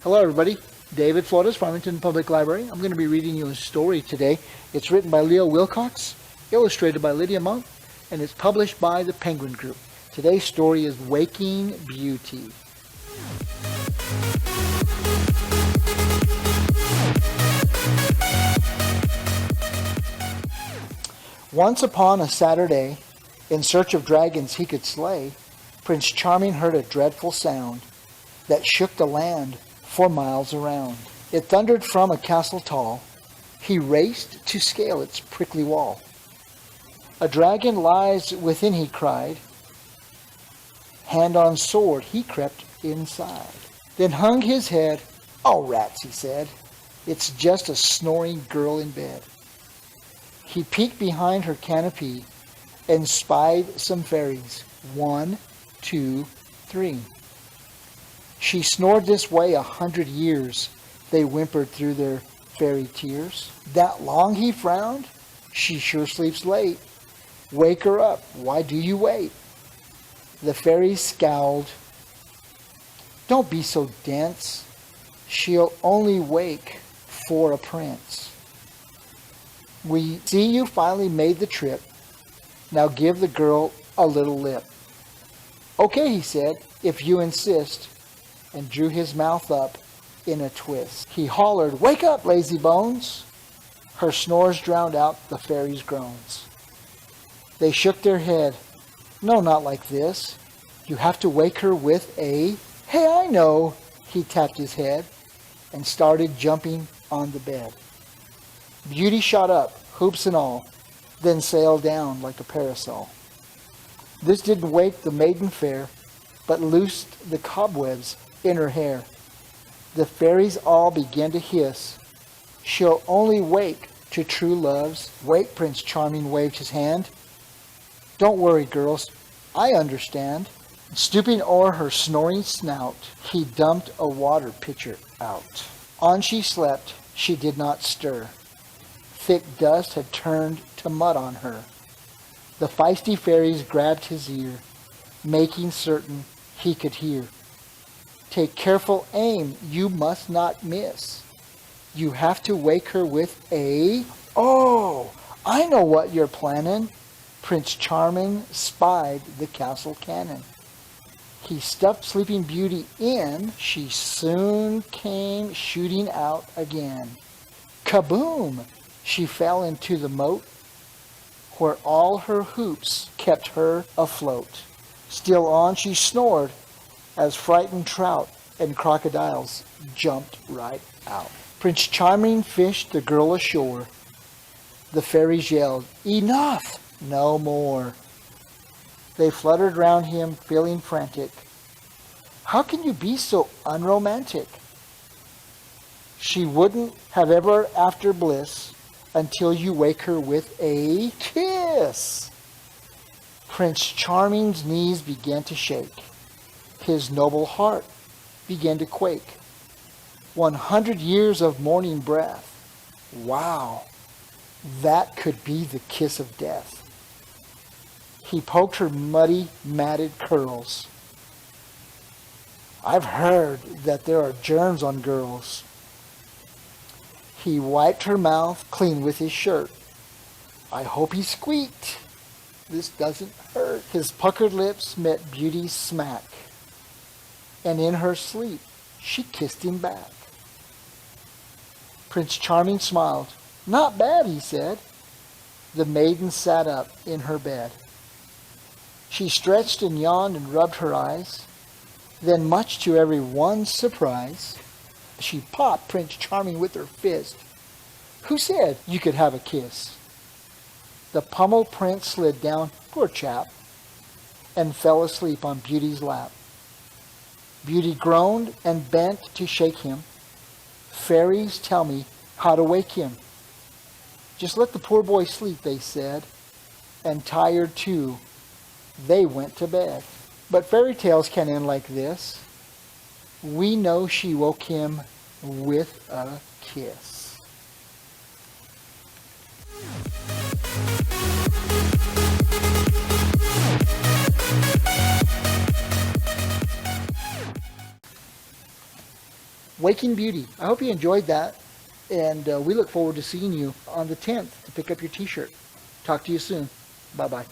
Hello, everybody. David Flores, Farmington Public Library. I'm going to be reading you a story today. It's written by Leo Wilcox, illustrated by Lydia Monk, and it's published by the Penguin Group. Today's story is Waking Beauty. Once upon a Saturday, in search of dragons he could slay, Prince Charming heard a dreadful sound that shook the land for miles around. It thundered from a castle tall. He raced to scale its prickly wall. A dragon lies within, he cried. Hand on sword, he crept inside. Then hung his head. Oh, rats, he said. It's just a snoring girl in bed. He peeked behind her canopy and spied some fairies. 1, 2, 3. She snored this way 100 years. They whimpered through their fairy tears. That long, he frowned. She sure sleeps late. Wake her up. Why do you wait? The fairies scowled. Don't be so dense. She'll only wake for a prince. We see you finally made the trip. Now give the girl a little lip. Okay, he said, if you insist, and drew his mouth up in a twist. He hollered, wake up, lazy bones. Her snores drowned out the fairies' groans. They shook their head. No, not like this. You have to wake her with a... Hey, I know. He tapped his head and started jumping on the bed. Beauty shot up, hoops and all, then sailed down like a parasol. This didn't wake the maiden fair, but loosed the cobwebs in her hair. The fairies all began to hiss. She'll only wake to true love's. Wait, Prince Charming waved his hand. Don't worry, girls, I understand. Stooping o'er her snoring snout, he dumped a water pitcher out. On she slept, she did not stir. Thick dust had turned to mud on her. The feisty fairies grabbed his ear, making certain he could hear. Take careful aim, you must not miss. You have to wake her with a... Oh, I know what you're planning. Prince Charming spied the castle cannon. He stuffed Sleeping Beauty in. She soon came shooting out again. Kaboom! She fell into the moat, where all her hoops kept her afloat. Still on she snored, as frightened trout and crocodiles jumped right out. Prince Charming fished the girl ashore. The fairies yelled, enough! No more. They fluttered round him, feeling frantic. How can you be so unromantic? She wouldn't have ever after bliss until you wake her with a kiss. Prince Charming's knees began to shake. His noble heart began to quake. 100 years of morning breath. Wow, that could be the kiss of death. He poked her muddy, matted curls. I've heard that there are germs on girls. He wiped her mouth clean with his shirt. I hope he squeaked. This doesn't hurt. His puckered lips met Beauty's smack. And in her sleep, she kissed him back. Prince Charming smiled. Not bad, he said. The maiden sat up in her bed. She stretched and yawned and rubbed her eyes. Then, much to everyone's surprise, she popped Prince Charming with her fist. Who said you could have a kiss? The pummeled prince slid down, poor chap, and fell asleep on Beauty's lap. Beauty groaned and bent to shake him. Fairies, tell me how to wake him. Just let the poor boy sleep, they said, and tired too, they went to bed. But fairy tales can end like this. We know she woke him with a kiss. Waking Beauty. I hope you enjoyed that. And we look forward to seeing you on the 10th to pick up your t-shirt. Talk to you soon. Bye-bye.